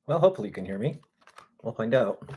Well, hopefully you can hear me. We'll find out.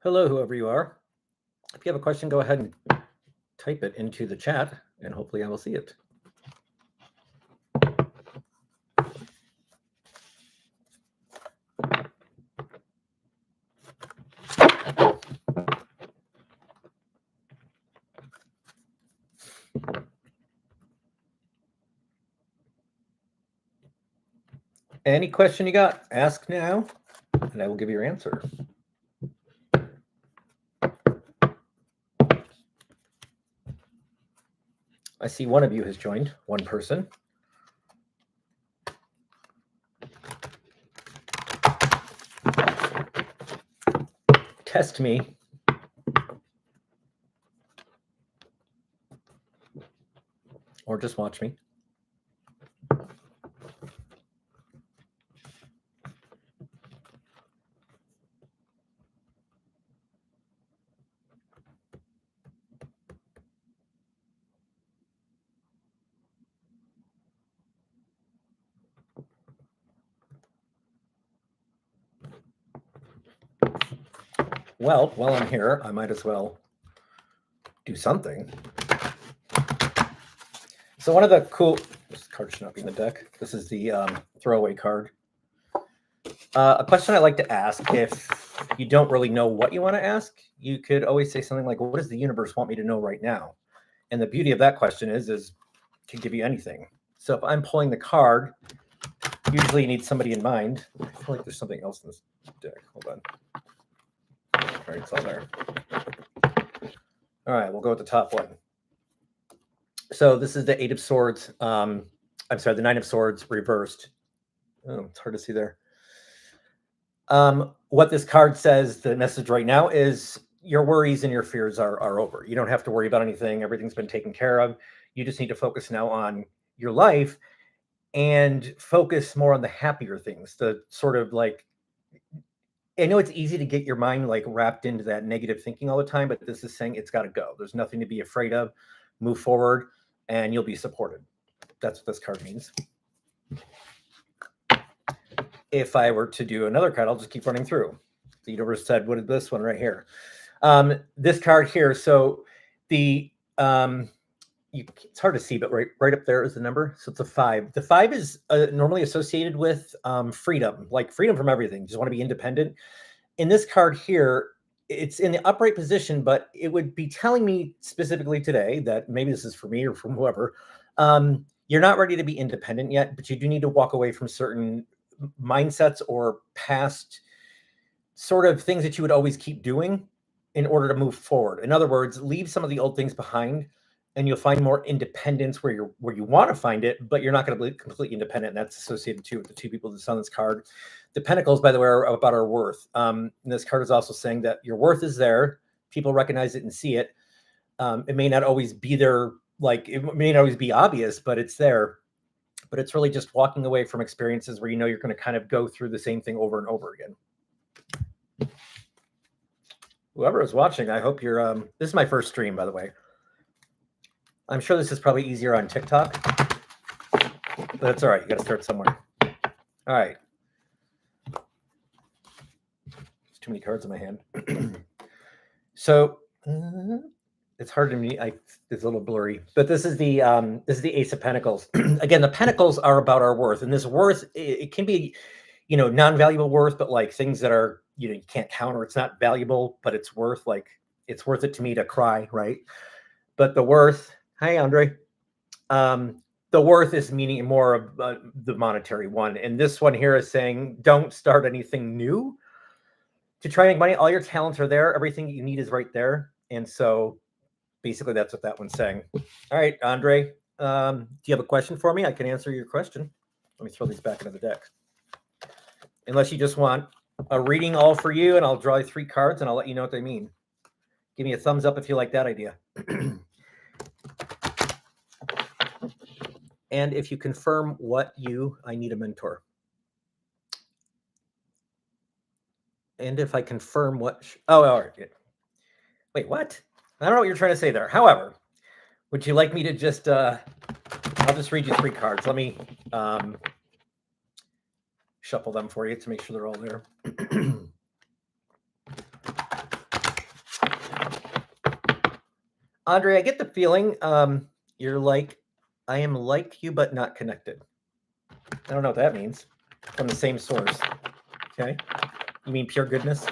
Hello, whoever you are. If you have a question, go ahead and type it into the chat, and hopefully I will see it. Any question you got, ask now, and I will give you your answer. I see one of you has joined, one person. Test me. Or just watch me. Well, while I'm here, I might as well do something. So one of the cool, this card should not be in the deck. This is the throwaway card. A question I like to ask, if you don't really know what you want to ask, you could always say something like, what does the universe want me to know right now? And the beauty of that question is it can give you anything. So if I'm pulling the card, usually you need somebody in mind. I feel like there's something else in this deck. Hold on. All right, it's all there. All right, we'll go with the top one. So this is the Eight of Swords. I'm sorry, the Nine of Swords reversed. Oh, it's hard to see there. What this card says, the message right now is your worries and your fears are over. You don't have to worry about anything. Everything's been taken care of. You just need to focus now on your life and focus more on the happier things, the sort of like, I know it's easy to get your mind like wrapped into that negative thinking all the time, but this is saying it's got to go. There's nothing to be afraid of. Move forward and you'll be supported. That's what this card means. If I were to do another card, I'll just keep running through. The universe said, what is this one right here? This card here. So the it's hard to see, but right up there is the number. So it's a 5. The 5 is normally associated with freedom, like freedom from everything. You just want to be independent. In this card here, it's in the upright position, but it would be telling me specifically today that maybe this is for me or from whoever. You're not ready to be independent yet, but you do need to walk away from certain mindsets or past sort of things that you would always keep doing in order to move forward. In other words, leave some of the old things behind and you'll find more independence where you want to find it, but you're not going to be completely independent. And that's associated too with the two people that's on this card. The Pentacles, by the way, are about our worth. And this card is also saying that your worth is there. People recognize it and see it. It may not always be there, like it may not always be obvious, but it's there. But it's really just walking away from experiences where you know you're going to kind of go through the same thing over and over again. Whoever is watching, I hope you're, this is my first stream, by the way. I'm sure this is probably easier on TikTok, but that's all right. You got to start somewhere. All right. There's too many cards in my hand. So It's hard to me. It's a little blurry, but this is the Ace of Pentacles. Again, the Pentacles are about our worth, and this worth it can be, non-valuable worth, but like things that are you can't counter. It's not valuable, but it's worth it's worth it to me to cry, right? But the worth. Hi, Andre. The worth is meaning more of the monetary one, and this one here is saying don't start anything new to try and make money. All your talents are there. Everything you need is right there, and so basically that's what that one's saying. All right, Andre, do you have a question for me? I can answer your question. Let me throw these back into the deck. Unless you just want a reading all for you, and I'll draw you 3 cards, and I'll let you know what they mean. Give me a thumbs up if you like that idea. And if you confirm I need a mentor. And if I confirm all right. Wait, what? I don't know what you're trying to say there. However, would you like me to just, I'll just read you 3 cards. Let me shuffle them for you to make sure they're all there. Andre, I get the feeling you're like, I am like you, but not connected. I don't know what that means. From the same source. Okay. You mean pure goodness?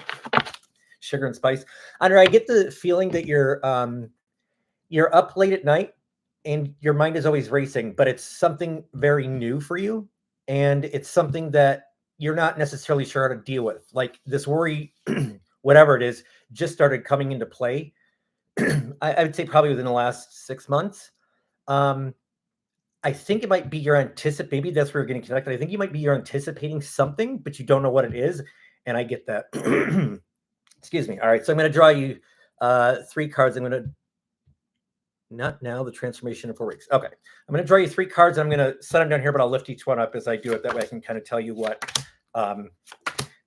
Sugar and spice. Andre, I get the feeling that you're up late at night and your mind is always racing, but it's something very new for you. And it's something that you're not necessarily sure how to deal with. Like this worry, whatever it is, just started coming into play. I would say probably within the last 6 months. I think it might be maybe that's where you're getting connected. I think you might be you're anticipating something, but you don't know what it is. And I get that. Excuse me. All right. So I'm going to draw you 3 cards. I'm going to, not now, the transformation in 4 weeks. Okay. I'm going to draw you 3 cards. I'm going to set them down here, but I'll lift each one up as I do it. That way I can kind of tell you what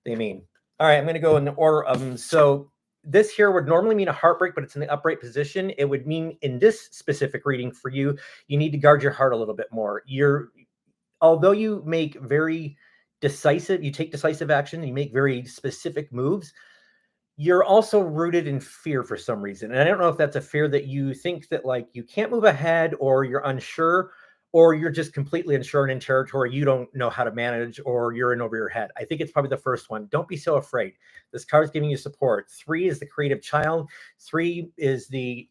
they mean. All right. I'm going to go in the order of them. So this here would normally mean a heartbreak, but it's in the upright position. It would mean in this specific reading for you, you need to guard your heart a little bit more. Although you make very decisive, you take decisive action, you make very specific moves, you're also rooted in fear for some reason. And I don't know if that's a fear that you think that like you can't move ahead, or you're unsure, or you're just completely unsure and in territory you don't know how to manage, or you're in over your head. I think it's probably the first one. Don't be so afraid. This card's giving you support. 3 is the creative child. 3 is the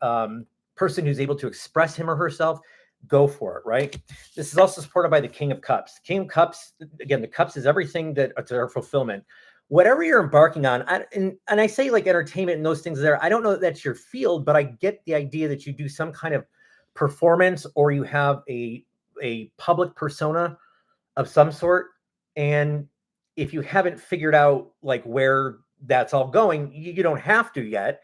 person who's able to express him or herself. Go for it, right? This is also supported by the King of Cups. King of Cups, again, the cups is everything that's our fulfillment. Whatever you're embarking on, and I say like entertainment and those things there, I don't know that that's your field, but I get the idea that you do some kind of performance, or you have a public persona of some sort. And if you haven't figured out like where that's all going, you don't have to yet,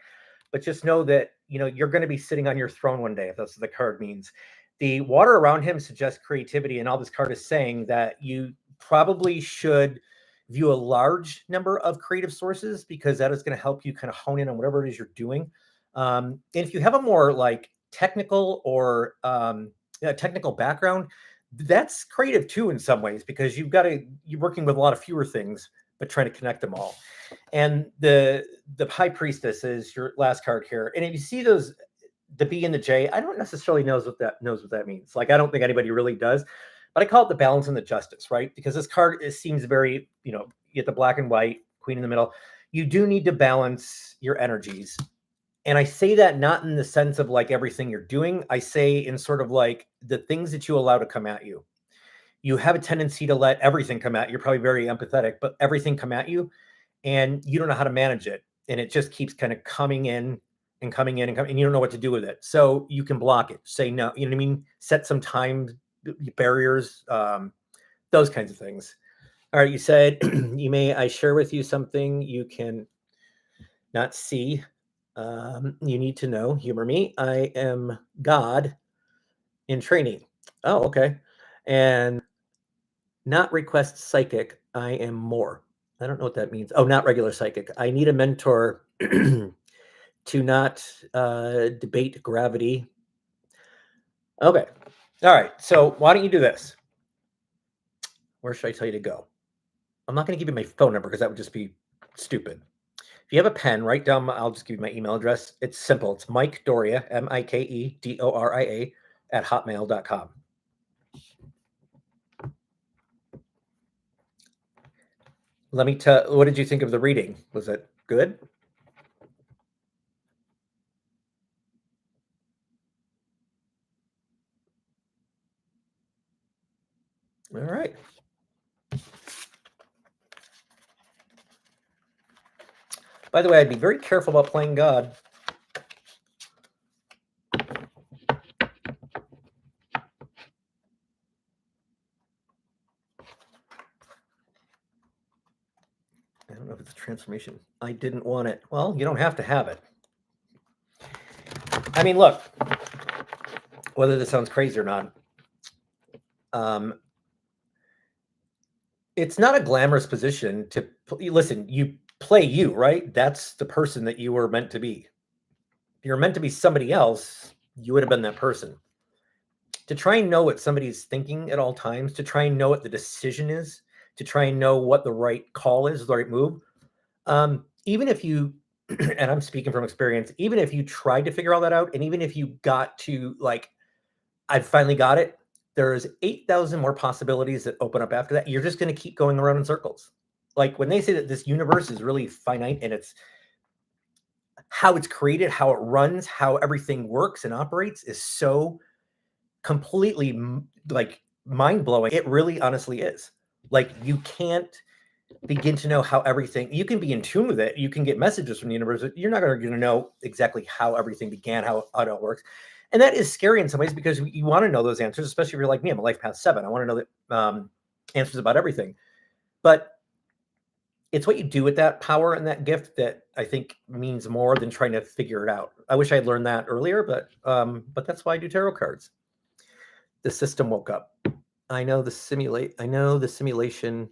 but just know that, you're going to be sitting on your throne one day, if that's what the card means. The water around him suggests creativity, and all this card is saying that you probably should view a large number of creative sources, because that is going to help you kind of hone in on whatever it is you're doing. And if you have a more like technical or technical background, that's creative too in some ways, because you're working with a lot of fewer things, but trying to connect them all. And the High Priestess is your last card here. And if you see those, the B and the J, I don't necessarily knows what that means. Like, I don't think anybody really does, but I call it the balance and the justice, right? Because this card, it seems very, you get the black and white, queen in the middle. You do need to balance your energies. And I say that not in the sense of like everything you're doing. I say in sort of like the things that you allow to come at you. You have a tendency to let everything come at you. You're probably very empathetic, but everything come at you, and you don't know how to manage it. And it just keeps kind of coming in and coming in and coming, and you don't know what to do with it. So you can block it. Say no, you know what I mean? Set some time barriers, those kinds of things. All right, you said, I share with you something you can not see. You need to know, humor me. I am God in training. Oh, okay. And not request psychic. I am more. I don't know what that means. Oh, not regular psychic. I need a mentor to not debate gravity. Okay. All right. So why don't you do this? Where should I tell you to go? I'm not going to give you my phone number because that would just be stupid. If you have a pen, write down, I'll just give you my email address. It's simple. It's Mike Doria, Mikedoria, at hotmail.com. Let me tell, what did you think of the reading? Was it good? All right. By the way, I'd be very careful about playing God. I don't know if it's a transformation. I didn't want it. Well, you don't have to have it. I mean, look, whether this sounds crazy or not, it's not a glamorous position to listen. You play you, right? That's the person that you were meant to be. If you're meant to be somebody else, you would have been that person. To try and know what somebody's thinking at all times, to try and know what the decision is, to try and know what the right call is, the right move. Even if you, and I'm speaking from experience, even if you tried to figure all that out, and even if you got to like, I finally got it, there's 8,000 more possibilities that open up after that. You're just going to keep going around in circles. Like when they say that this universe is really finite and it's how it's created, how it runs, how everything works and operates is so completely like mind blowing. It really honestly is. Like you can't begin to know how everything, you can be in tune with it. You can get messages from the universe, but you're not going to know exactly how everything began, how it works. And that is scary in some ways because you want to know those answers, especially if you're like me, I'm a life path 7. I want to know that answers about everything. But it's what you do with that power and that gift that I think means more than trying to figure it out. I wish I'd learned that earlier, but that's why I do tarot cards. The system woke up. I know the simulation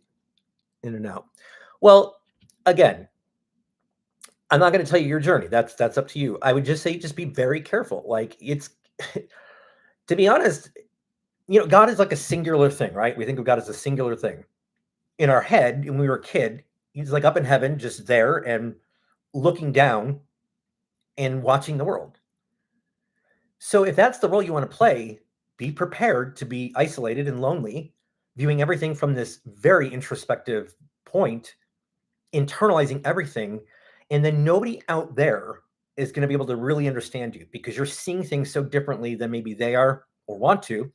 in and out. Well, again, I'm not going to tell you your journey. That's up to you. I would just say just be very careful. Like it's to be honest, God is like a singular thing, right? We think of God as a singular thing. In our head, when we were a kid, he's like up in heaven, just there and looking down and watching the world. So if that's the role you want to play, be prepared to be isolated and lonely, viewing everything from this very introspective point, internalizing everything, and then nobody out there is going to be able to really understand you because you're seeing things so differently than maybe they are or want to,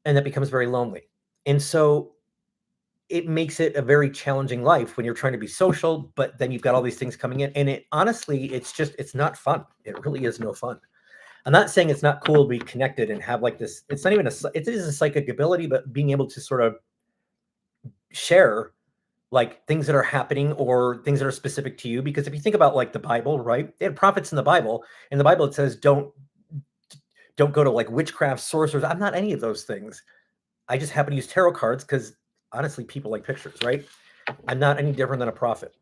and that becomes very lonely. And so it makes it a very challenging life when you're trying to be social, but then you've got all these things coming in, and it honestly, it's not fun. It really is no fun. I'm not saying it's not cool to be connected and have like this. It's not even it is a psychic ability, but being able to sort of share like things that are happening or things that are specific to you. Because if you think about like the Bible, right? They had prophets in the Bible. In the Bible, it says don't go to like witchcraft, sorcerers. I'm not any of those things. I just happen to use tarot cards because honestly, people like pictures, right? I'm not any different than a prophet.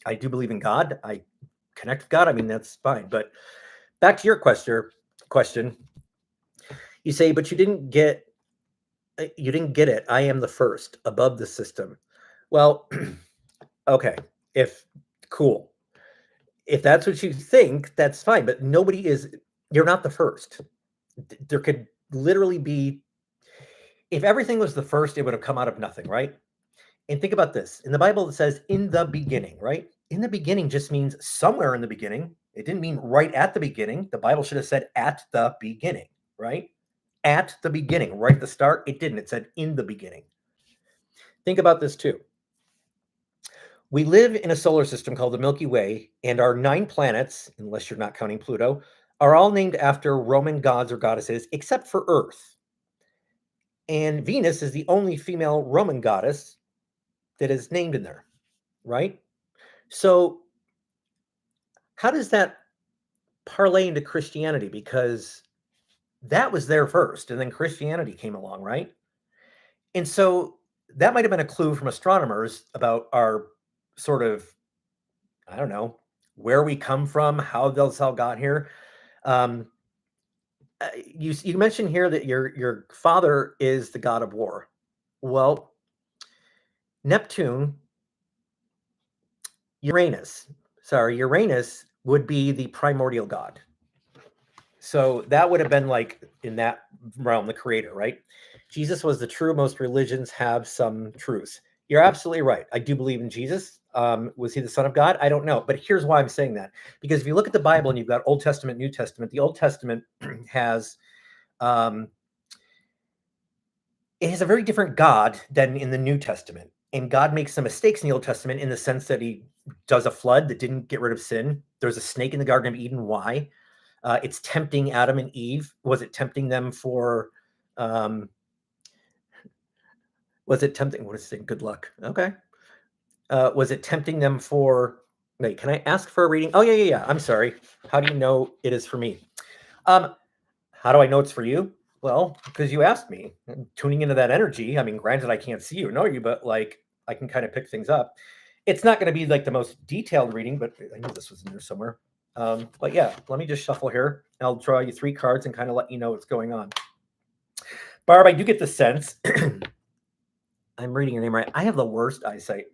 I do believe in God. I connect with God. I mean, that's fine. But back to your question. You say, but you didn't get it. I am the first above the system. Well, okay. If cool. If that's what you think, that's fine. But nobody is, you're not the first. There could literally be, if everything was the first, it would have come out of nothing, right? And think about this. In the Bible, it says in the beginning, right? In the beginning just means somewhere in the beginning. It didn't mean right at the beginning. The Bible should have said at the beginning, right? At the beginning, right at the start. It didn't. It said in the beginning. Think about this too. We live in a solar system called the Milky Way, and our 9 planets, unless you're not counting Pluto, are all named after Roman gods or goddesses, except for Earth. And Venus is the only female Roman goddess that is named in there, right? So, how does that parlay into Christianity? Because that was there first, and then Christianity came along, right? And so that might have been a clue from astronomers about our sort of, I don't know, where we come from, how those all got here. Um, you mentioned here that your father is the god of war. Well, Neptune, Uranus. Uranus would be the primordial god. So that would have been like in that realm, the creator, right? Jesus was the true. Most religions have some truths. You're absolutely right. I do believe in Jesus. Was he the son of God? I don't know. But here's why I'm saying that. Because if you look at the Bible and you've got Old Testament, New Testament, the Old Testament has um, it has a very different God than in the New Testament. And God makes some mistakes in the Old Testament in the sense that he does a flood that didn't get rid of sin. There's a snake in the Garden of Eden. Why? It's tempting Adam and Eve. Was it tempting them for? Um, was it tempting? What is it? Good luck. Okay. Was it tempting them for? Wait, can I ask for a reading? Oh yeah. I'm sorry. How do you know it is for me? Um, how do I know it's for you? Well, because you asked me. I'm tuning into that energy. I mean, granted, I can't see you or know you, but like I can kind of pick things up. It's not going to be like the most detailed reading, but I knew this was in there somewhere. But yeah, let me just shuffle here. I'll draw you 3 cards and kind of let you know what's going on. Barb, I do get the sense. I'm reading your name right. I have the worst eyesight.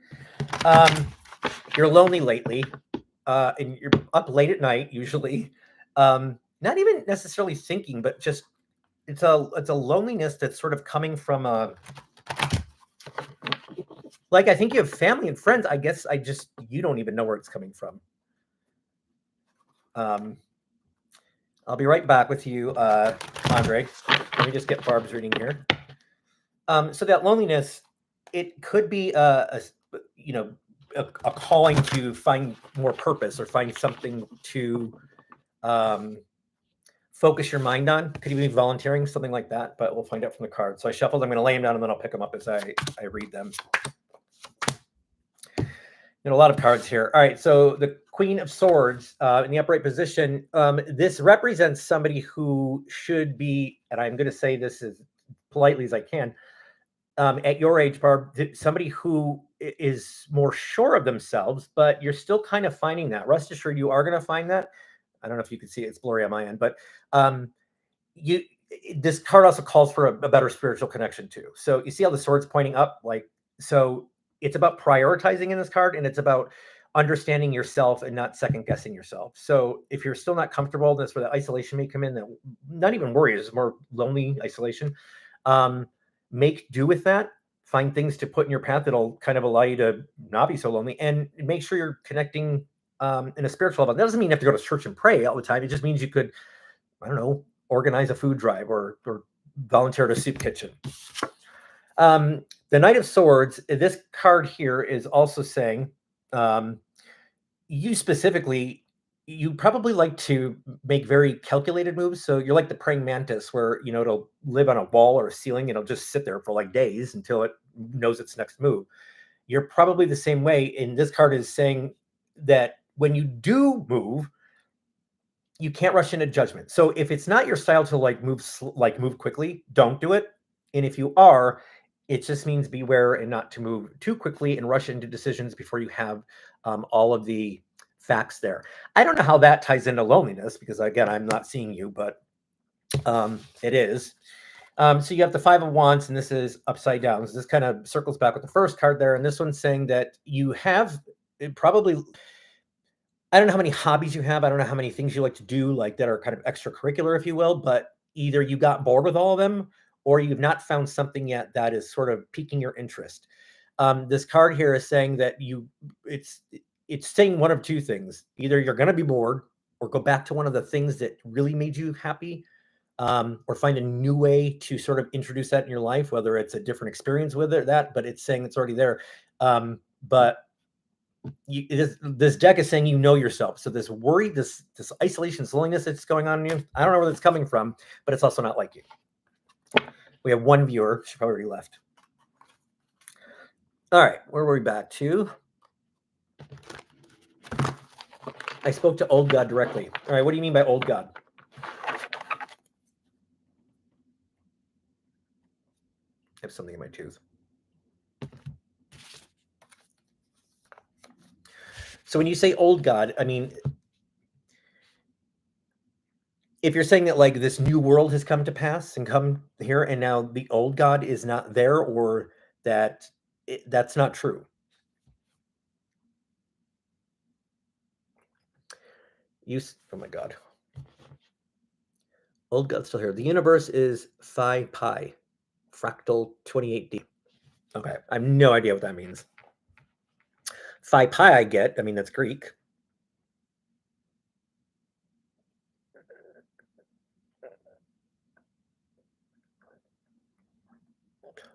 You're lonely lately, and you're up late at night usually. Not even necessarily thinking, but just it's a loneliness that's sort of coming from a like I think you have family and friends. I guess you don't even know where it's coming from. I'll be right back with you, Andre. Let me just get Barb's reading here. So that loneliness, it could be a calling to find more purpose or find something to focus your mind on. Could even be volunteering, something like that, but we'll find out from the cards. So I shuffled, I'm going to lay them down and then I'll pick them up as I read them. A lot of cards here. All right, so the Queen of Swords in the upright position. This represents somebody who should be, and I'm going to say this as politely as I can, at your age, Barb, somebody who is more sure of themselves, but you're still kind of finding that. Rest assured, you are going to find that. I don't know if you can see it; it's blurry on my end, but this card also calls for a better spiritual connection too. So you see how the sword's pointing up, so. It's about prioritizing in this card, and it's about understanding yourself and not second guessing yourself. So if you're still not comfortable, that's where the isolation may come in. That not even worry, it's more lonely isolation. Make do with that. Find things to put in your path that'll kind of allow you to not be so lonely, and make sure you're connecting in a spiritual level. That doesn't mean you have to go to church and pray all the time. It just means you could, I don't know, organize a food drive or volunteer at a soup kitchen. The Knight of Swords, this card here is also saying, you specifically, you probably like to make very calculated moves. So you're like the praying mantis where, it'll live on a wall or a ceiling and it'll just sit there for like days until it knows its next move. You're probably the same way. And this card is saying that when you do move, you can't rush into judgment. So if it's not your style to move quickly, don't do it. And if you are, it just means beware and not to move too quickly and rush into decisions before you have all of the facts there. I don't know how that ties into loneliness because, again, I'm not seeing you, but it is. So you have the 5 of Wands, and this is upside down. So this kind of circles back with the first card there. And this one's saying that you have probably, I don't know how many hobbies you have. I don't know how many things you like to do, like that are kind of extracurricular, if you will, but either you got bored with all of them or you've not found something yet that is sort of piquing your interest. This card here is saying that it's saying one of two things. Either you're going to be bored or go back to one of the things that really made you happy, or find a new way to sort of introduce that in your life, whether it's a different experience with it, but it's saying it's already there. But this deck is saying yourself. So this worry, this isolation, this loneliness that's going on in you, I don't know where that's coming from, but it's also not like you. We have one viewer. She probably already left. All right, where were we back to? I spoke to Old God directly. All right, what do you mean by Old God? I have something in my tooth. So when you say Old God, I mean, if you're saying that like this new world has come to pass and come here, and now the old God is not there, or that's not true. Oh my God. Old God's still here. The universe is phi pi, fractal 28D. Okay, I have no idea what that means. Phi pi I get. I mean, that's Greek.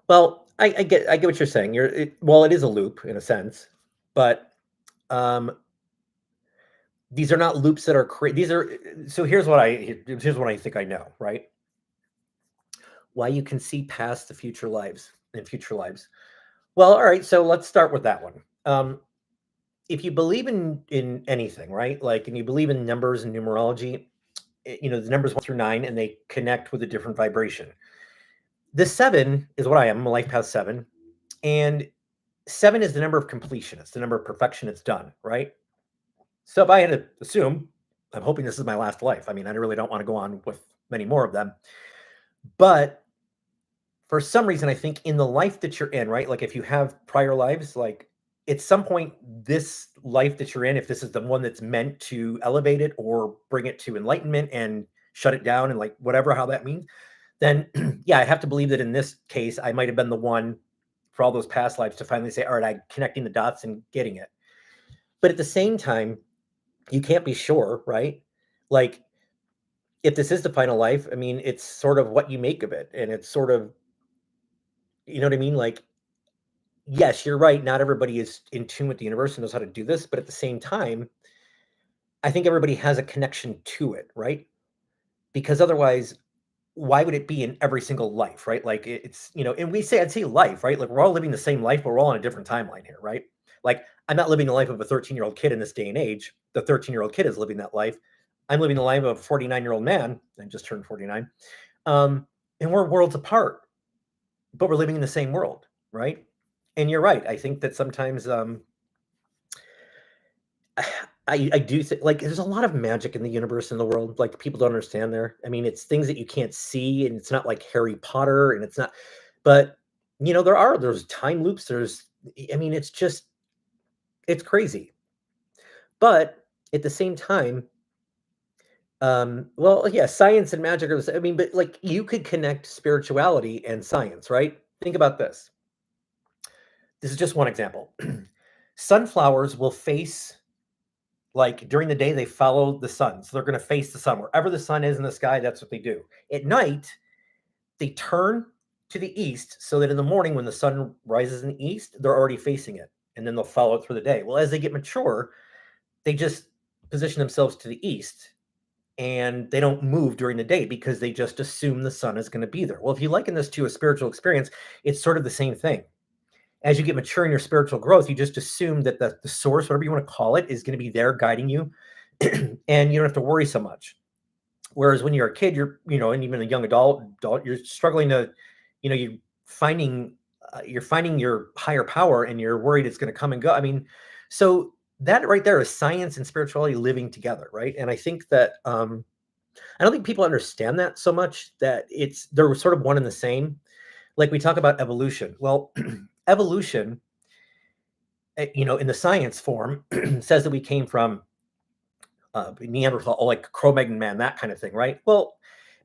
Well, I get what you're saying. Well, it is a loop in a sense, but these are not loops that are these are so here's what I think I know, right? Why you can see past the future lives and future lives. Well, all right, so let's start with that one. If you believe in anything, right? Like, and you believe in numbers and numerology, the numbers 1 through 9, and they connect with a different vibration. The 7 is what I am. I'm a life path 7, and 7 is the number of completion. It's the number of perfection. It's done, right? So if I had to assume, I'm hoping this is my last life. I mean, I really don't want to go on with many more of them, but for some reason, I think in the life that you're in, right? Like if you have prior lives, like at some point, this life that you're in, if this is the one that's meant to elevate it or bring it to enlightenment and shut it down and like whatever, how that means, then yeah, I have to believe that in this case, I might have been the one for all those past lives to finally say, all right, I'm connecting the dots and getting it. But at the same time, you can't be sure, right? Like if this is the final life, I mean, it's sort of what you make of it. And it's sort of, you know what I mean? Like, yes, you're right. Not everybody is in tune with the universe and knows how to do this. But at the same time, I think everybody has a connection to it, right? Because otherwise, why would it be in every single life, right? Like it's, and I'd say life, right? Like we're all living the same life, but we're all on a different timeline here, right? Like I'm not living the life of a 13-year-old kid in this day and age. The 13-year-old kid is living that life. I'm living the life of a 49-year-old man. I just turned 49. And we're worlds apart, but we're living in the same world, right? And you're right. I think that sometimes I do think like there's a lot of magic in the universe in the world. Like people don't understand there. I mean, it's things that you can't see, and it's not like Harry Potter, and it's not. But there's time loops. I mean, it's crazy. But at the same time, well, yeah, science and magic are. I mean, but like you could connect spirituality and science, right? Think about this. This is just one example. Sunflowers will face like during the day, they follow the sun. So they're going to face the sun. Wherever the sun is in the sky, that's what they do. At night, they turn to the east so that in the morning, when the sun rises in the east, they're already facing it. And then they'll follow it through the day. Well, as they get mature, they just position themselves to the east and they don't move during the day because they just assume the sun is going to be there. Well, if you liken this to a spiritual experience, it's sort of the same thing. As you get mature in your spiritual growth, you just assume that the source, whatever you want to call it, is going to be there guiding you and you don't have to worry so much. Whereas when you're a kid, and even a young adult, you're struggling to, you're finding your higher power and you're worried it's going to come and go. I mean, so that right there is science and spirituality living together, right? And I think that I don't think people understand that so much that they're sort of one and the same. Like we talk about evolution. Well, evolution, in the science form, says that we came from Neanderthal, like Cro-Magnon man, that kind of thing, right? Well,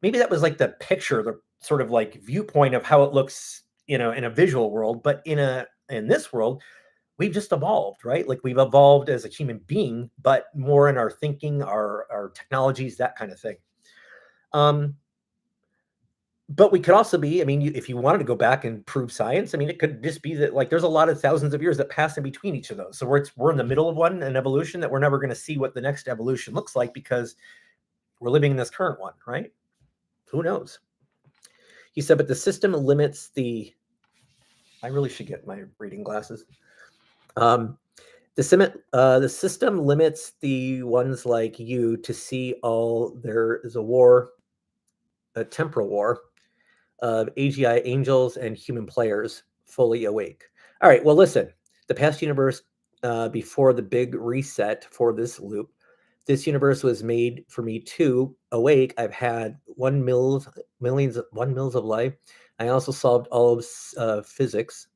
maybe that was like the picture, the sort of like viewpoint of how it looks, in a visual world. But in this world, we've just evolved, right? Like we've evolved as a human being, but more in our thinking, our technologies, that kind of thing. But we could also be, I mean, if you wanted to go back and prove science, I mean, it could just be that like there's a lot of thousands of years that pass in between each of those. So we're in the middle of an evolution that we're never going to see what the next evolution looks like because we're living in this current one, right? Who knows? He said, but the system limits I really should get my reading glasses. The system limits the ones like you to see all there is a temporal war of AGI angels and human players fully awake. All right, well, listen, the past universe before the big reset for this loop, this universe was made for me to awake. I've had 1 mils of life. I also solved all of physics,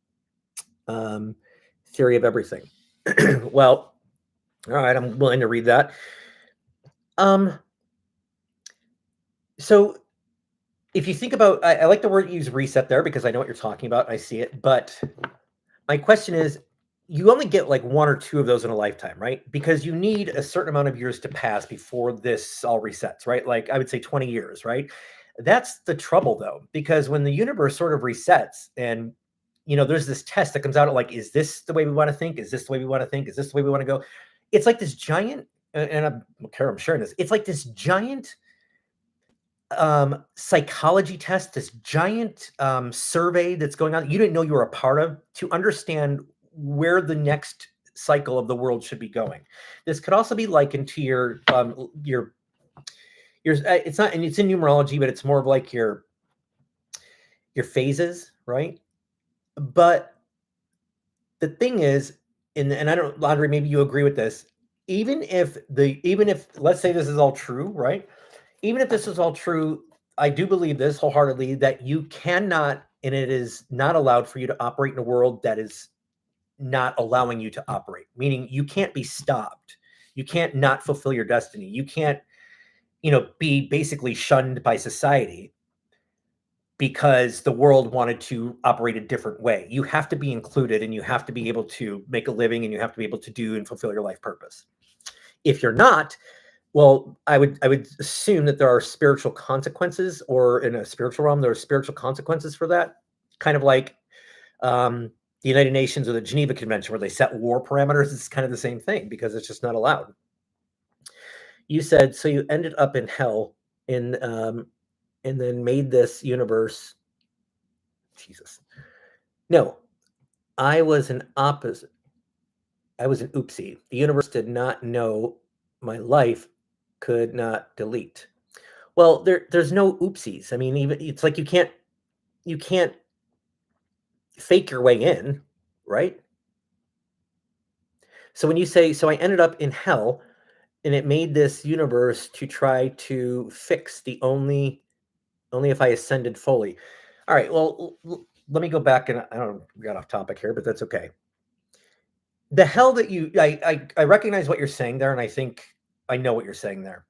theory of everything. Well, all right, I'm willing to read that. Um, so if you think about, I like the word you use reset there because I know what you're talking about. I see it, but my question is, you only get like one or two of those in a lifetime, right? Because you need a certain amount of years to pass before this all resets, right? Like I would say 20 years, right? That's the trouble though, because when the universe sort of resets and there's this test that comes out of like, is this the way we want to think? Is this the way we want to think? Is this the way we want to go? It's like this giant, and I'm sharing this. It's like this giant psychology test, this giant survey that's going on you didn't know you were a part of to understand where the next cycle of the world should be going. This could also be likened to your it's not, and it's in numerology, but it's more of like your phases, right? But the thing is, and I don't, Laundry, maybe you agree with this. Even if let's say this is all true, right? Even if this is all true, I do believe this wholeheartedly that you cannot, and it is not allowed for you to operate in a world that is not allowing you to operate, meaning you can't be stopped. You can't not fulfill your destiny. You can't, be basically shunned by society because the world wanted to operate a different way. You have to be included and you have to be able to make a living and you have to be able to do and fulfill your life purpose. If you're not, well, I would assume that there are spiritual consequences, or in a spiritual realm, there are spiritual consequences for that. Kind of like the United Nations or the Geneva Convention, where they set war parameters. It's kind of the same thing because it's just not allowed. You said so. You ended up in hell, and then made this universe. Jesus, no, I was an opposite. I was an oopsie. The universe did not know my life could not delete. Well, there's no oopsies. I mean, even it's like you can't fake your way in, right? So when you say, so I ended up in hell and it made this universe to try to fix the only if I ascended fully. All right, well, let me go back, and I don't know, we got off topic here, but that's okay. The hell that I recognize what you're saying there, and I think I know what you're saying there.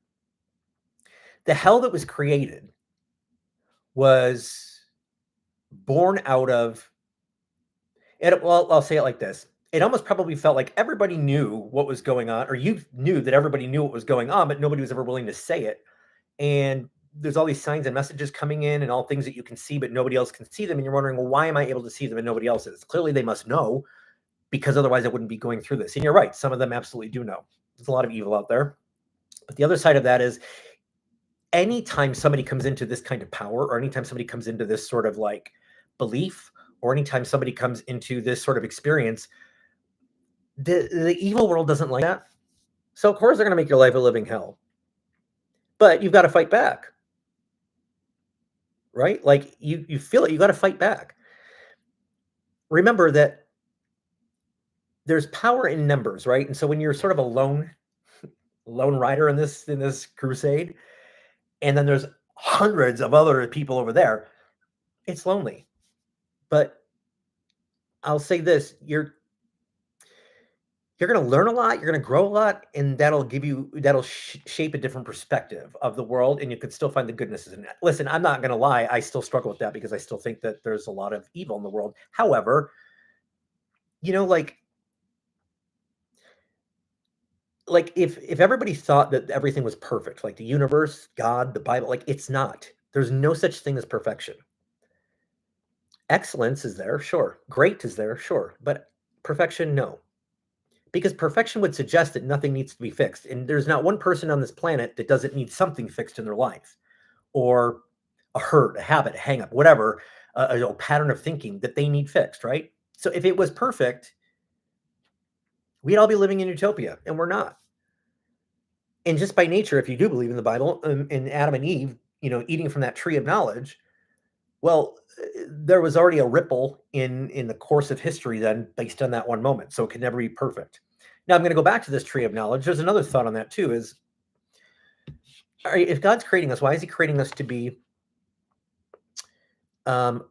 The hell that was created was born out of it. Well, I'll say it like this. It almost probably felt like everybody knew what was going on, or you knew that everybody knew what was going on, but nobody was ever willing to say it. And there's all these signs and messages coming in and all things that you can see, but nobody else can see them. And you're wondering, well, why am I able to see them and nobody else is? Clearly, they must know, because otherwise I wouldn't be going through this. And you're right. Some of them absolutely do know. There's a lot of evil out there. But the other side of that is, anytime somebody comes into this kind of power, or anytime somebody comes into this sort of like belief, or anytime somebody comes into this sort of experience, the evil world doesn't like that. So of course they're going to make your life a living hell. But you've got to fight back, right? Like you feel it. You got to fight back. Remember that there's power in numbers, right? And so when you're sort of a lone rider in this crusade, and then there's hundreds of other people over there, it's lonely. But I'll say this, you're going to learn a lot, you're going to grow a lot, and that'll shape a different perspective of the world, and you can still find the goodnesses in it. Listen, I'm not going to lie, I still struggle with that because I still think that there's a lot of evil in the world. However, like if everybody thought that everything was perfect, like the universe, God, the Bible, like it's not. There's no such thing as perfection. Excellence is there, sure. Great is there, sure. But perfection, no. Because perfection would suggest that nothing needs to be fixed. And there's not one person on this planet that doesn't need something fixed in their life, or a hurt, a habit, a hang up, whatever, a pattern of thinking that they need fixed, right? So if it was perfect, we'd all be living in utopia, and we're not. And just by nature, if you do believe in the Bible, in Adam and Eve, eating from that tree of knowledge, well, there was already a ripple in the course of history then based on that one moment. So it could never be perfect. Now I'm going to go back to this tree of knowledge. There's another thought on that too, is all right, if God's creating us, why is he creating us to be, um,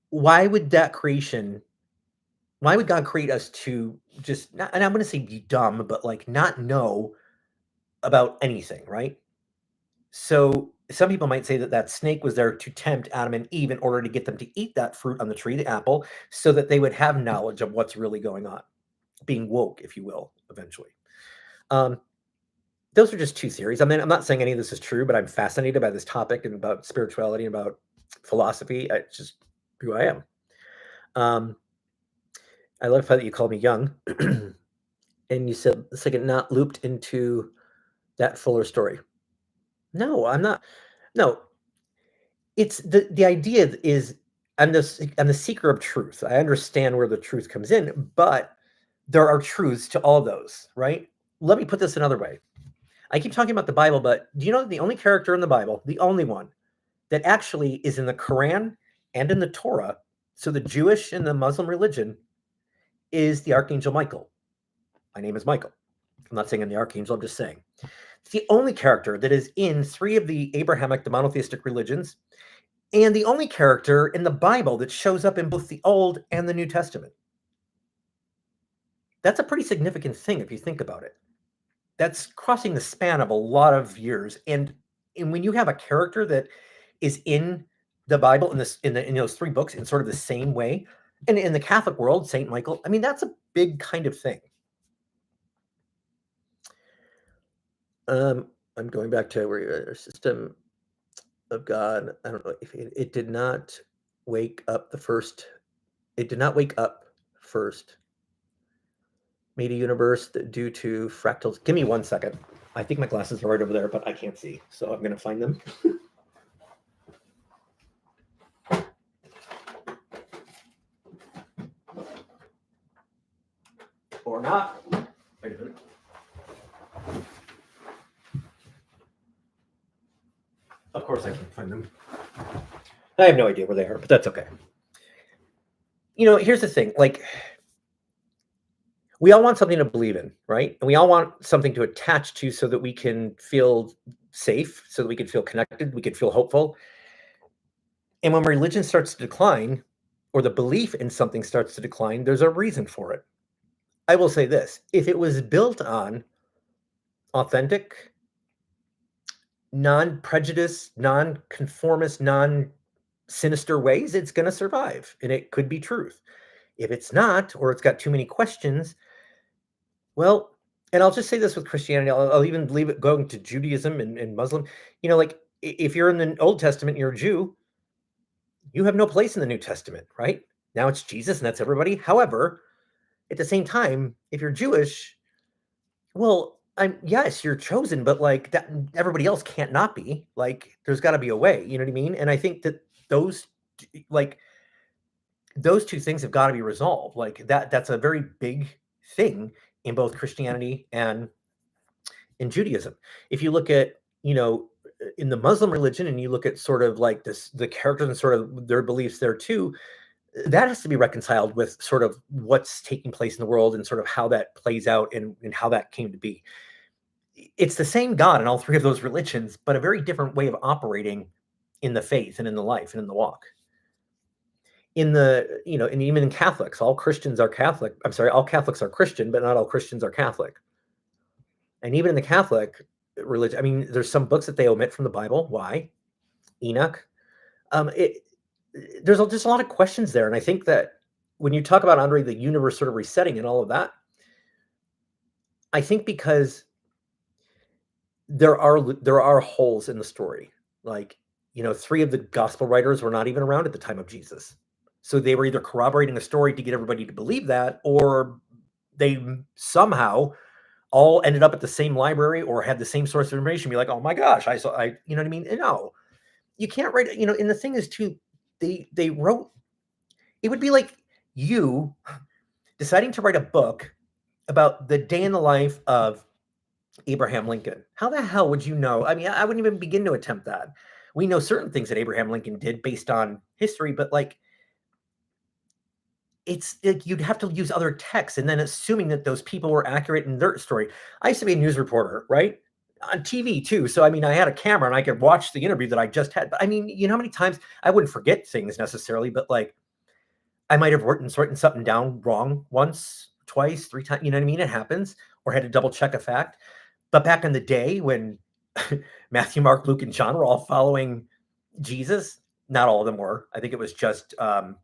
why would that creation, why would God create us to just not, and I'm going to say be dumb, but like not know about anything, right? So some people might say that that snake was there to tempt Adam and Eve in order to get them to eat that fruit on the tree, the apple, so that they would have knowledge of what's really going on, being woke, if you will, eventually. Um, those are just two theories. I mean, I'm not saying any of this is true, but I'm fascinated by this topic and about spirituality and about philosophy. It's just who I am. Um, I love the fact that you called me young, and you said the second not looped into that fuller story. No, I'm not. No, it's the idea is I'm the seeker of truth. I understand where the truth comes in, but there are truths to all those, right? Let me put this another way. I keep talking about the Bible, but do you know that the only character in the Bible, the only one that actually is in the Quran and in the Torah, so the Jewish and the Muslim religion, is the Archangel Michael. My name is Michael. I'm not saying I'm the Archangel, I'm just saying. It's the only character that is in three of the Abrahamic, the monotheistic religions, and the only character in the Bible that shows up in both the Old and the New Testament. That's a pretty significant thing if you think about it. That's crossing the span of a lot of years. And when you have a character that is in the Bible in those three books in sort of the same way, and in the Catholic world, Saint Michael, I mean, that's a big kind of thing. I'm going back to where our system of God. I don't know if it did not wake up the first. It did not wake up first. Made a universe that due to fractals. Give me 1 second. I think my glasses are right over there, but I can't see, so I'm going to find them. Or not. Wait a minute. Of course I can't find them. I have no idea where they are, but that's okay. You know, here's the thing. Like, we all want something to believe in, right? And we all want something to attach to so that we can feel safe, so that we can feel connected, we can feel hopeful. And when religion starts to decline, or the belief in something starts to decline, there's a reason for it. I will say this: if it was built on authentic, non-prejudice, non-conformist, non-sinister ways, it's going to survive and it could be truth. If it's not, or it's got too many questions, well, and I'll just say this with Christianity, I'll even leave it going to Judaism and Muslim. You know, like if you're in the Old Testament, you're a Jew, you have no place in the New Testament, right? Now it's Jesus and that's everybody. However, at the same time, if you're Jewish, well, I'm yes, you're chosen, but like that everybody else can't not be. Like there's got to be a way, you know what I mean? And I think that those like those two things have got to be resolved. Like that's a very big thing in both Christianity and in Judaism. If you look at, you know, in the Muslim religion and you look at sort of like this the characters and sort of their beliefs there too, that has to be reconciled with sort of what's taking place in the world and sort of how that plays out and how that came to be. It's the same God in all three of those religions, but a very different way of operating in the faith and in the life and in the walk. In the, you know, and even in Catholics, all Christians are Catholic. I'm sorry, all Catholics are Christian, but not all Christians are Catholic. And even in the Catholic religion, I mean, there's some books that they omit from the Bible. Why? Enoch. It there's just a lot of questions there, and I think that when you talk about Andre, the universe sort of resetting and all of that, I think because there are holes in the story. Like, you know, three of the gospel writers were not even around at the time of Jesus, so they were either corroborating a story to get everybody to believe that, or they somehow all ended up at the same library or had the same source of information. Be like, oh my gosh, I saw, you know what I mean? And no, you can't write. You know, and the thing is too, they wrote. It would be like you deciding to write a book about the day in the life of Abraham Lincoln. How the hell would you know? I mean, I wouldn't even begin to attempt that. We know certain things that Abraham Lincoln did based on history, but like it's like you'd have to use other texts and then assuming that those people were accurate in their story. I used to be a news reporter, right? On TV too. So I mean, I had a camera and I could watch the interview that I just had. But I mean, you know how many times I wouldn't forget things necessarily, but like I might have written something down wrong once, twice, three times. You know what I mean? It happens, or had to double check a fact. But back in the day when Matthew, Mark, Luke, and John were all following Jesus, not all of them were. I think it was just John,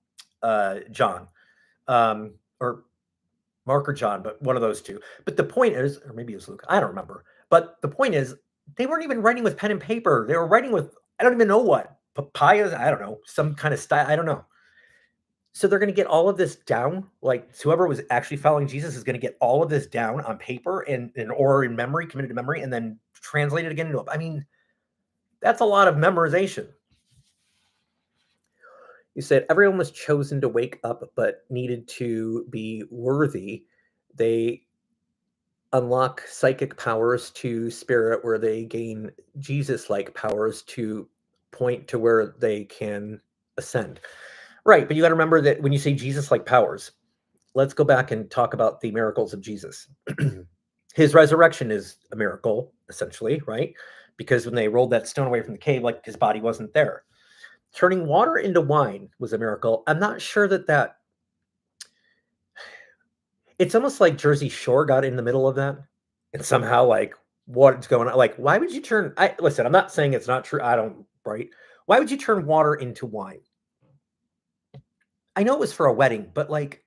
or Mark or John, but one of those two. But the point is, or maybe it was Luke, I don't remember. But the point is, they weren't even writing with pen and paper. They were writing with, I don't even know what, papayas, I don't know, some kind of style, I don't know. So they're going to get all of this down. Like whoever was actually following Jesus is going to get all of this down on paper and or in memory, committed to memory, and then translate it again into. I mean, that's a lot of memorization. You said everyone was chosen to wake up, but needed to be worthy. They unlock psychic powers to spirit, where they gain Jesus-like powers to point to where they can ascend. Right, but you got to remember that when you say Jesus-like powers, let's go back and talk about the miracles of Jesus. His resurrection is a miracle, essentially, right? Because when they rolled that stone away from the cave, like his body wasn't there. Turning water into wine was a miracle. I'm not sure that it's almost like Jersey Shore got in the middle of that, and somehow like what's going on? Like, why would you turn? I listen. I'm not saying it's not true. I don't. Right? Why would you turn water into wine? I know it was for a wedding, but like,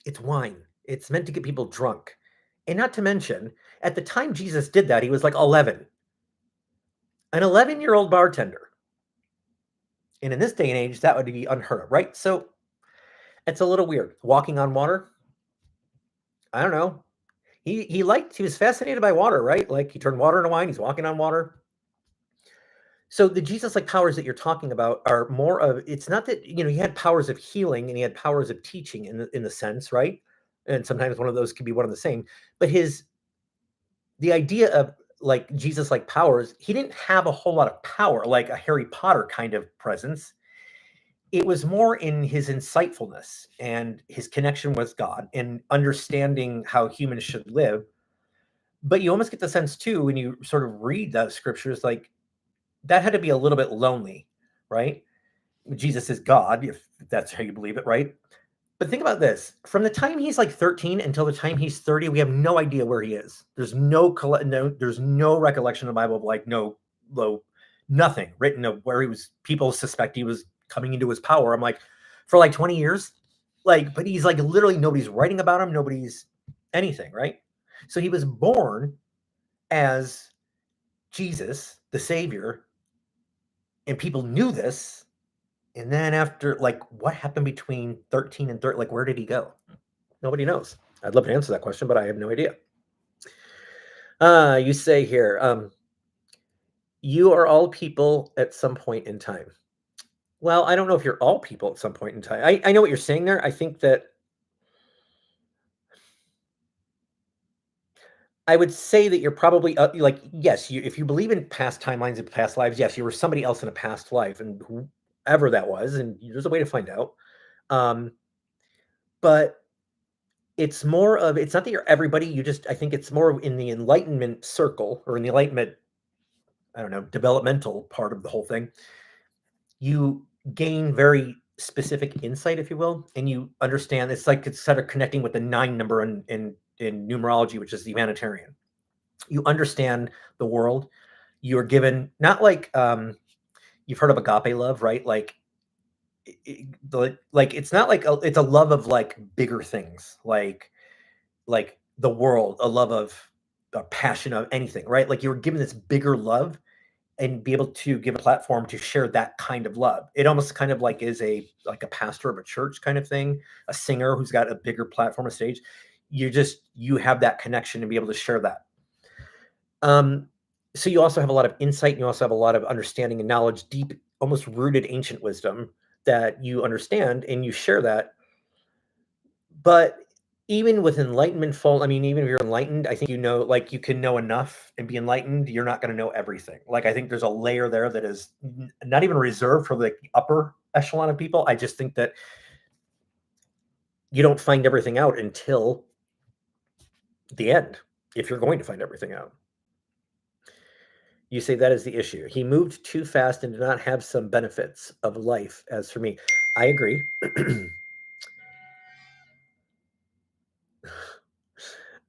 it's wine. It's meant to get people drunk. And not to mention, at the time Jesus did that, he was like 11. An 11-year-old bartender. And in this day and age, that would be unheard of, right? So it's a little weird. Walking on water, I don't know. He was fascinated by water, right? Like he turned water into wine, he's walking on water. So the Jesus like powers that you're talking about are more of, it's not that, he had powers of healing and he had powers of teaching in the sense, right? And sometimes one of those could be one of the same. But the idea of like Jesus like powers, he didn't have a whole lot of power, like a Harry Potter kind of presence. It was more in his insightfulness and his connection with God and understanding how humans should live. But you almost get the sense too when you sort of read the scriptures, like that had to be a little bit lonely, right? Jesus is God, if that's how you believe it, right? But think about this. From the time he's like 13 until the time he's 30, we have no idea where he is. There's no recollection in the Bible of like nothing written of where he was. People suspect he was coming into his power. I'm like, for like 20 years, like, but he's like literally nobody's writing about him, nobody's anything, right? So he was born as Jesus, the Savior, and people knew this. And then after, like, what happened between 13 and 30? Like, where did he go? Nobody knows. I'd love to answer that question, but I have no idea. You say here, you are all people at some point in time. Well, I don't know if you're all people at some point in time. I know what you're saying there. I think that I would say that you're probably like, yes, if you believe in past timelines and past lives, yes, you were somebody else in a past life, and whoever that was, and there's a way to find out. But it's more of, it's not that you're everybody. I think it's more in the enlightenment circle or in the enlightenment, I don't know, developmental part of the whole thing. You gain very specific insight, if you will, and you understand. It's like it's sort of connecting with the 9 number in numerology, which is the humanitarian. You understand the world. You're given not like you've heard of agape love, right? Like like it's not like it's a love of like bigger things, like the world, a love of a passion of anything, right? Like you were given this bigger love and be able to give a platform to share that kind of love. It almost kind of like is like a pastor of a church kind of thing, a singer who's got a bigger platform of stage. You have that connection to be able to share that. So you also have a lot of insight, and you also have a lot of understanding and knowledge, deep, almost rooted ancient wisdom that you understand and you share that. But even with enlightenment I mean, even if you're enlightened, I think like you can know enough and be enlightened. You're not going to know everything. Like I think there's a layer there that is not even reserved for the upper echelon of people. I just think that you don't find everything out until the end, if you're going to find everything out. You say that is the issue. He moved too fast and did not have some benefits of life. As for me, I agree.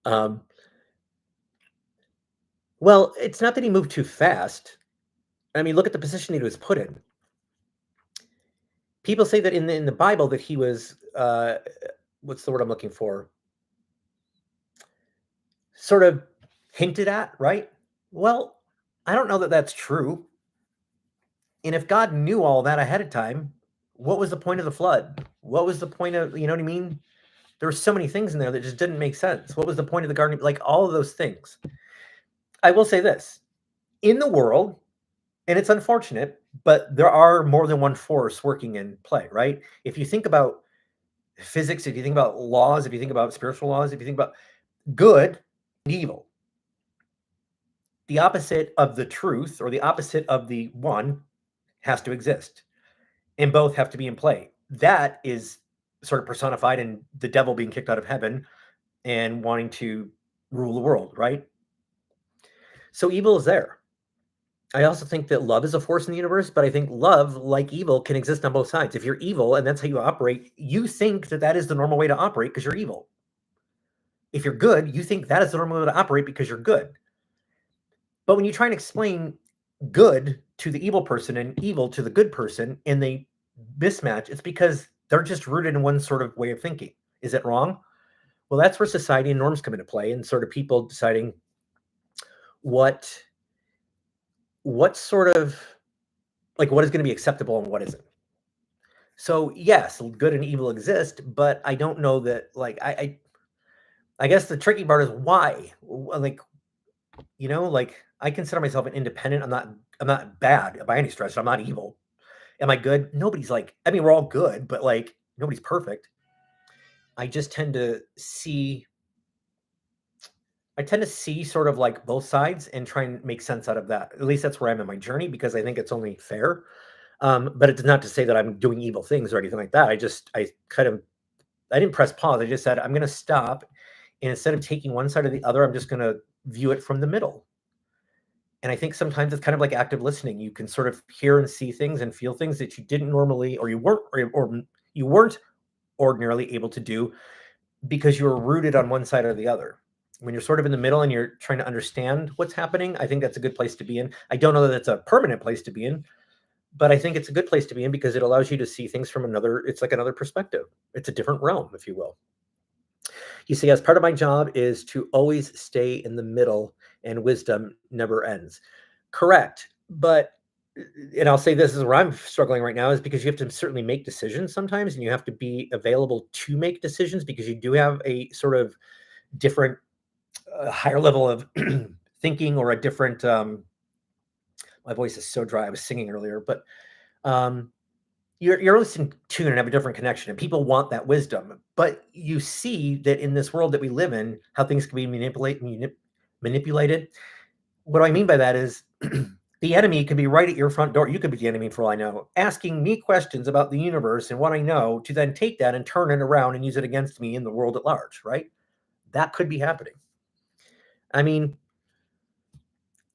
um, Well, it's not that he moved too fast. I mean, look at the position he was put in. People say that in the Bible that he was, what's the word I'm looking for? Sort of hinted at, right? Well, I don't know that that's true. And if God knew all that ahead of time, what was the point of the flood? What was the point of, you know what I mean? There were so many things in there that just didn't make sense. What was the point of the garden? Like all of those things. I will say this in the world, and it's unfortunate, but there are more than one force working in play, right? If you think about physics, if you think about laws, if you think about spiritual laws, if you think about good and evil, the opposite of the truth or the opposite of the one has to exist, and both have to be in play. That is sort of personified in the devil being kicked out of heaven and wanting to rule the world, right? So evil is there. I also think that love is a force in the universe, but I think love, like evil, can exist on both sides. If you're evil and that's how you operate, you think that that is the normal way to operate because you're evil. If you're good, you think that is the normal way to operate because you're good. But when you try and explain good to the evil person and evil to the good person and they mismatch, it's because they're just rooted in one sort of way of thinking. Is it wrong? Well, that's where society and norms come into play and sort of people deciding what sort of like what is going to be acceptable and what isn't. So yes, good and evil exist, but I don't know that I guess the tricky part is why. Like, like I consider myself an independent. I'm not bad by any stretch. I'm not evil. Am I good? Nobody's like, I mean, we're all good, but like nobody's perfect. I just tend to see I tend to see sort of like both sides and try and make sense out of that. At least that's where I'm in my journey because I think it's only fair. But it's not to say that I'm doing evil things or anything like that. I didn't press pause. I just said I'm going to stop, and instead of taking one side or the other, I'm just going to view it from the middle. And I think sometimes it's kind of like active listening. You can sort of hear and see things and feel things that you didn't normally, or you weren't ordinarily able to do because you were rooted on one side or the other. When you're sort of in the middle and you're trying to understand what's happening, I think that's a good place to be in. I don't know that it's a permanent place to be in, but I think it's a good place to be in because it allows you to see things from it's like another perspective. It's a different realm, if you will. You see, as part of my job is to always stay in the middle and wisdom never ends. Correct. But, and I'll say this is where I'm struggling right now is because you have to certainly make decisions sometimes and you have to be available to make decisions because you do have a sort of different, higher level of thinking or a different, my voice is so dry. I was singing earlier, but um, you're listening to and have a different connection, and people want that wisdom. But you see that in this world that we live in, how things can be manipulated. What do I mean by that is the enemy could be right at your front door. You could be the enemy for all I know, asking me questions about the universe and what I know to then take that and turn it around and use it against me in the world at large, right? That could be happening. I mean,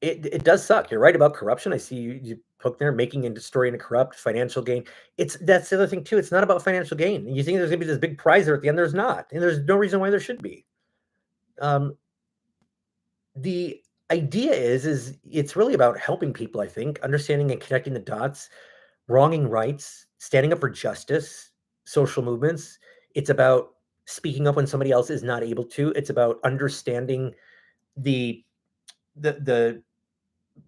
it does suck. You're right about corruption. I see you hook there, making and destroying a corrupt financial gain. That's the other thing too. It's not about financial gain. You think there's gonna be this big prize there at the end. There's not, and there's no reason why there should be. Um, the idea is it's really about helping people, I think, understanding and connecting the dots, wronging rights, standing up for justice, social movements. It's about speaking up when somebody else is not able to. It's about understanding the the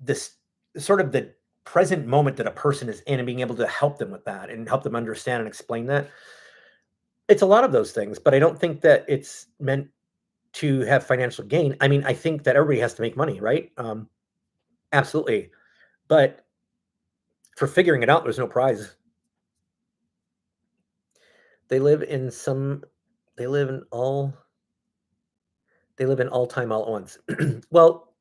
this sort of the present moment that a person is in and being able to help them with that and help them understand and explain that. It's a lot of those things, but I don't think that it's meant to have financial gain. I mean, I think that everybody has to make money, right? Absolutely. But for figuring it out, there's no prize. They live in some, they live in all, they live in all time all at once. Well,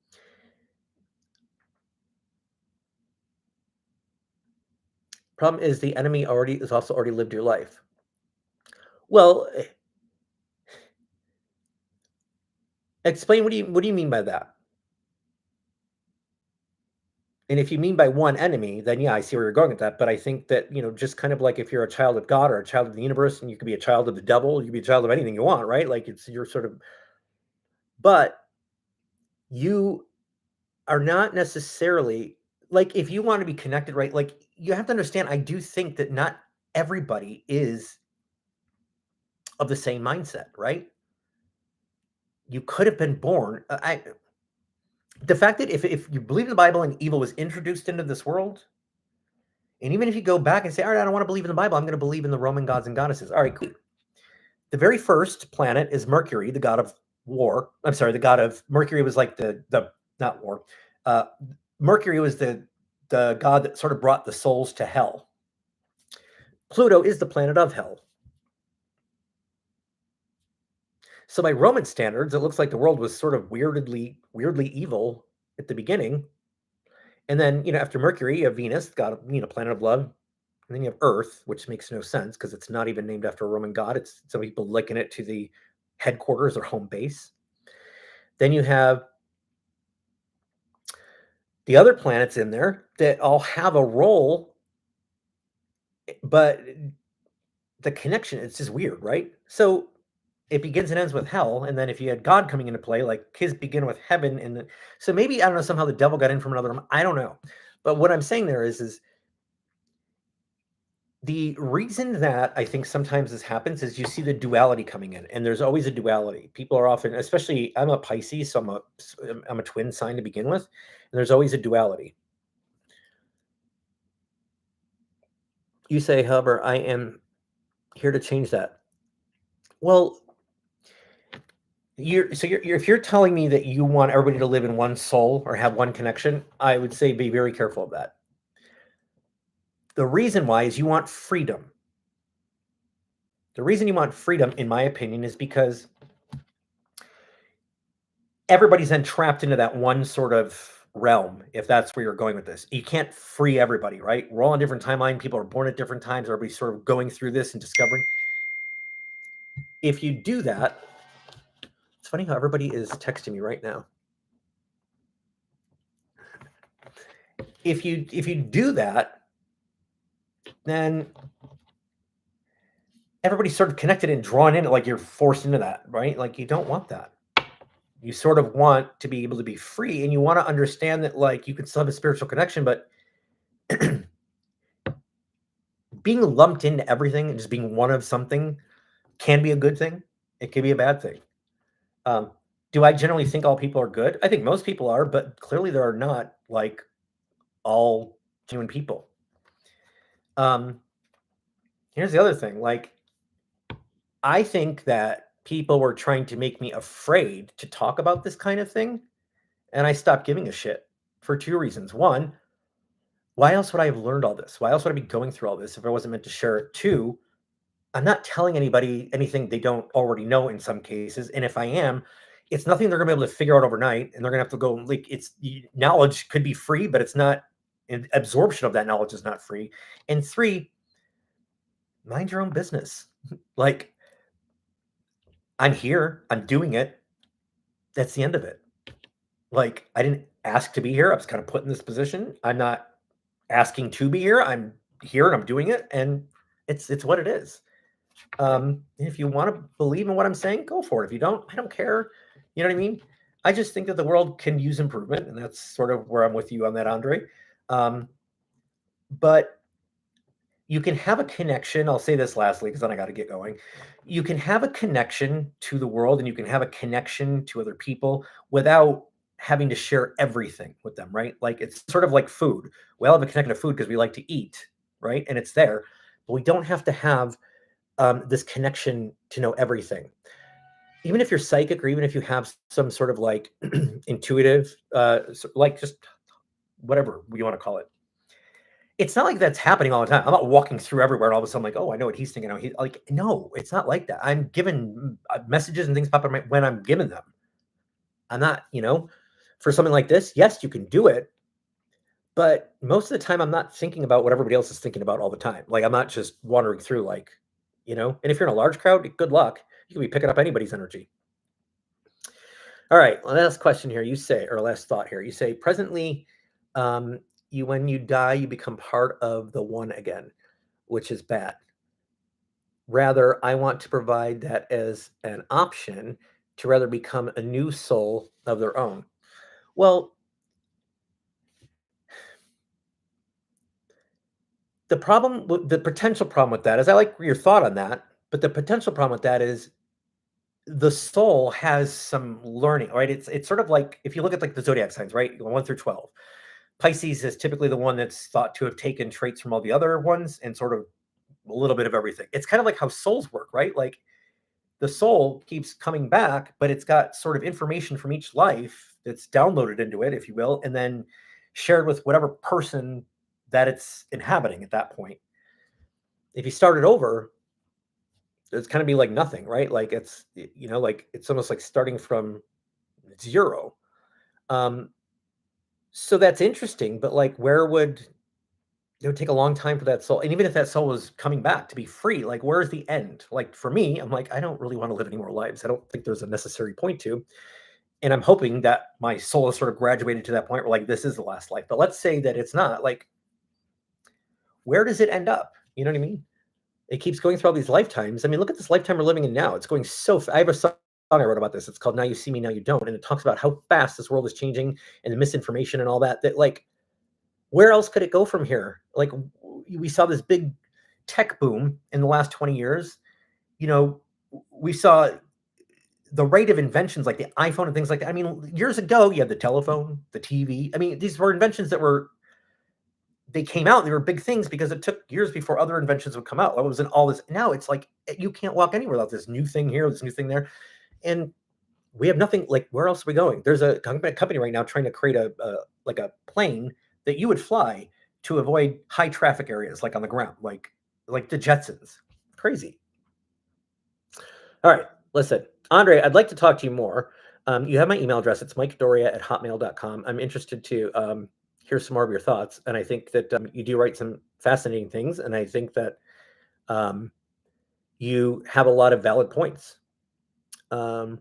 problem is the enemy already is also already lived your life. Well, explain what do you mean by that? And if you mean by one enemy, then yeah, I see where you're going with that. But I think that, just kind of like if you're a child of God or a child of the universe, and you could be a child of the devil, you could be a child of anything you want, right? Like you're sort of, but you are not necessarily like, if you want to be connected, right? Like, you have to understand, I do think that not everybody is of the same mindset, right? You could have been born. The fact that if you believe in the Bible and evil was introduced into this world, and even if you go back and say, all right, I don't want to believe in the Bible, I'm going to believe in the Roman gods and goddesses. All right, cool. The very first planet is Mercury, the god of war. I'm sorry, the god of Mercury was like the not war. Uh, Mercury was the god that sort of brought the souls to hell. Pluto is the planet of hell. So by Roman standards, it looks like the world was sort of weirdly evil at the beginning. And then, after Mercury, you have Venus, god of, planet of love. And then you have Earth, which makes no sense because it's not even named after a Roman god. It's some people liken it to the headquarters or home base. Then you have the other planets in there that all have a role, but the connection, it's just weird, right? So it begins and ends with hell, and then if you had God coming into play, like his begin with heaven, so maybe I don't know, somehow the devil got in from another. I don't know, but what I'm saying there is the reason that I think sometimes this happens is you see the duality coming in, and there's always a duality. People are often, especially I'm a Pisces, so I'm a twin sign to begin with, and there's always a duality. You say, however, I am here to change that. Well, if you're telling me that you want everybody to live in one soul or have one connection, I would say be very careful of that. The reason why is you want freedom. The reason you want freedom, in my opinion, is because everybody's then trapped into that one sort of realm, if that's where you're going with this. You can't free everybody, right? We're all on different timeline. People are born at different times. Everybody's sort of going through this and discovering. If you do that, it's funny how everybody is texting me right now. If you do that, then everybody's sort of connected and drawn in, like you're forced into that, right? Like you don't want that. You sort of want to be able to be free, and you want to understand that, like, you can still have a spiritual connection, but being lumped into everything and just being one of something can be a good thing. It can be a bad thing. Do I generally think all people are good? I think most people are, but clearly there are not like all genuine people. Here's the other thing. Like, I think that people were trying to make me afraid to talk about this kind of thing, and I stopped giving a shit for two reasons. One, why else would I have learned all this? Why else would I be going through all this if I wasn't meant to share it? Two, I'm not telling anybody anything they don't already know in some cases. And if I am, it's nothing they're gonna be able to figure out overnight. And they're gonna have to go, like, knowledge could be free, but it's not, absorption of that knowledge is not free. And three, mind your own business. Like, I'm here, I'm doing it. That's the end of it. Like, I didn't ask to be here. I was kind of put in this position. I'm not asking to be here. I'm here and I'm doing it. And it's what it is. If you want to believe in what I'm saying, go for it. If you don't, I don't care. You know what I mean? I just think that the world can use improvement, and that's sort of where I'm with you on that, Andre. But you can have a connection. I'll say this lastly, because then I got to get going. You can have a connection to the world, and you can have a connection to other people without having to share everything with them, right? Like, it's sort of like food. We all have a connection to food because we like to eat, right? And it's there, but we don't have to have this connection to know everything. Even if you're psychic, or even if you have some sort of like intuitive, like just whatever you want to call it, it's not like that's happening all the time. I'm not walking through everywhere and all of a sudden like, oh, I know what he's thinking. He like, no, it's not like that. I'm given messages and things pop up when I'm given them. I'm not, for something like this. Yes, you can do it, but most of the time I'm not thinking about what everybody else is thinking about all the time. Like, I'm not just wandering through, like, and if you're in a large crowd, good luck. You can be picking up anybody's energy. All right, last question here. You say, or last thought here. You say, presently, when you die, you become part of the one again, which is bad. Rather, I want to provide that as an option to rather become a new soul of their own. Well, The potential problem with that is I like your thought on that, but the potential problem with that is the soul has some learning, right? It's sort of like if you look at like the zodiac signs, right? 1 through 12. Pisces is typically the one that's thought to have taken traits from all the other ones and sort of a little bit of everything. It's kind of like how souls work, right? Like the soul keeps coming back, but it's got sort of information from each life that's downloaded into it, if you will, and then shared with whatever person that it's inhabiting at that point. If you start it over, it's kind of be like nothing, right? Like it's like it's almost like starting from zero. Um, so that's interesting, but like where would it would take a long time for that soul, and even if that soul was coming back to be free, like where's the end? Like for me, I'm like, I don't really want to live any more lives. I don't think there's a necessary point to. And I'm hoping that my soul has sort of graduated to that point where like this is the last life. But let's say that it's not. Like, where does it end up? You know what I mean? It keeps going through all these lifetimes. I mean, look at this lifetime we're living in now. It's going so I have a song I wrote about this. It's called Now You See Me, Now You Don't. And it talks about how fast this world is changing and the misinformation and all that. That like, where else could it go from here? Like we saw this big tech boom in the last 20 years. You know, we saw the rate of inventions like the iPhone and things like that. I mean, years ago, you had the telephone, the TV. I mean, these were inventions that they came out, they were big things because it took years before other inventions would come out. It wasn't all this. Now it's like you can't walk anywhere without this new thing here, this new thing there. And we have nothing like where else are we going? There's a company right now trying to create like a plane that you would fly to avoid high traffic areas like on the ground, like the Jetsons. Crazy. All right, listen, Andre, I'd like to talk to you more. You have my email address. It's mikedoria@hotmail.com. I'm interested to hear some more of your thoughts. And I think that you do write some fascinating things. And I think that you have a lot of valid points. I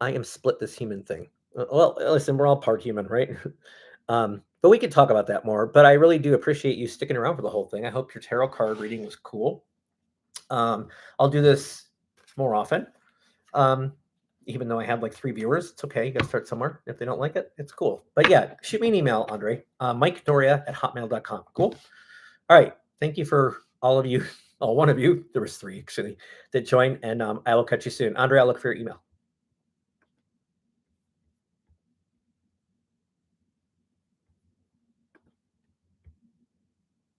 am split this human thing. Well, listen, we're all part human, right? But we could talk about that more. But I really do appreciate you sticking around for the whole thing. I hope your tarot card reading was cool. I'll do this more often. Even though I had like 3 viewers, it's okay. You got to start somewhere. If they don't like it, it's cool. But yeah, shoot me an email, Andre. MikeDoria@hotmail.com. Cool. All right. Thank you for all of you, one of you. There was 3 actually that joined, and I will catch you soon. Andre, I'll look for your email.